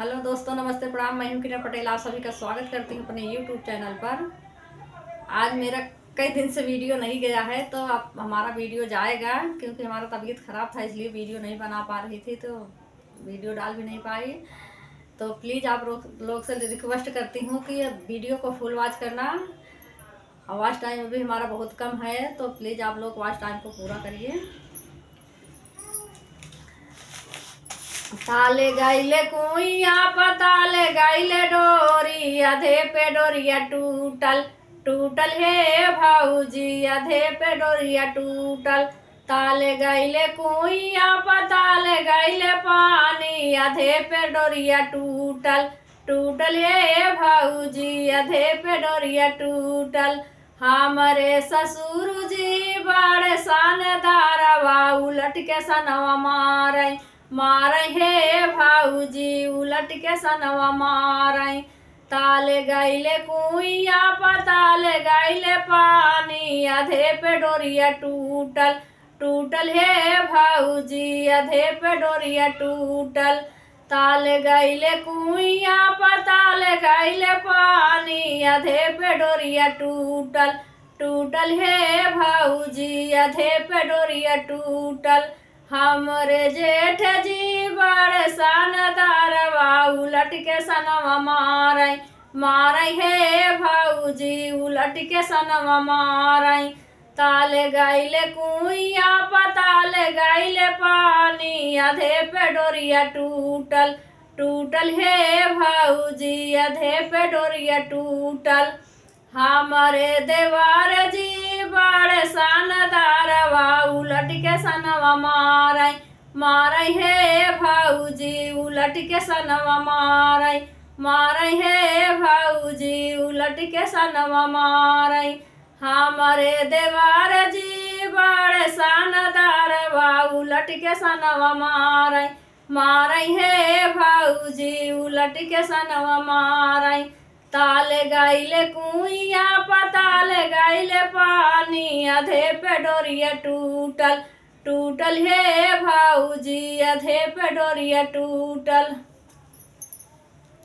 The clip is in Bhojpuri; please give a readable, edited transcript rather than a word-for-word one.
हेलो दोस्तों, नमस्ते, प्रणाम। मैं हूं किरण पटेल, आप सभी का स्वागत करती हूं अपने यूट्यूब चैनल पर। आज मेरा कई दिन से वीडियो नहीं गया है, तो अब हमारा वीडियो जाएगा, क्योंकि हमारा तबीयत ख़राब था, इसलिए वीडियो नहीं बना पा रही थी, तो वीडियो डाल भी नहीं पाई। तो प्लीज़ आप लोग से रिक्वेस्ट करती हूँ कि वीडियो को फुल वॉच करना। वॉच टाइम भी हमारा बहुत कम है, तो प्लीज़ आप लोग वॉच टाइम को पूरा करिए। ताले गाइले कुइया पताले गाइले डोरी, अधे पे डोरिया टूटल टूटल हे भाऊजी, अधे पे डोरिया टूटल। ताले गाइले कुइया पताले गाइले पानी, अधे पे डोरिया टूटल टूटल हे भाऊजी, अधे पे डोरिया टूटल। हमारे ससुर जी बड़े शानदारवा, उलट के सनवा मारे हे भाऊजी, उलट के सनवा मारे। ताले गाइले कुइया पताले गाइले पानी, अधे पे डोरिया टूटल टूटल हे भाऊजी, अधे पे डोरिया टूटल। ताले गाइले कुइया पताले गाइले पानी, अधे पे डोरिया टूटल टूटल हे भाऊजी, अधे पे डोरिया टूटल। हमरे जेठ जी बड़े शानदारवा, उलट के सनवा मारे हे भाऊजी, उलट के सनवा मारे। ताले गाइले कुइया पताले गाइले पानी, अधे पे डोरिया टूटल टूटल हे भाऊजी, अधे पे डोरिया टूटल। हमारे देवार जी बड़े शानदारवा, उलट के सनवा मारे हे भाऊजी, उलट के सनवा मारे हे भाऊजी, उलट के सनवा मारे। हमारे देवार जी बड़े शानदारवा, उलट के सनवा मारे हे भाऊजी, उलट के सनवा मारे। ताले गाइले कुइया पताले गाइले पानी, अधे पे डोरिया टूटल टूटल हे भाऊजी, अधे पे डोरिया टूटल।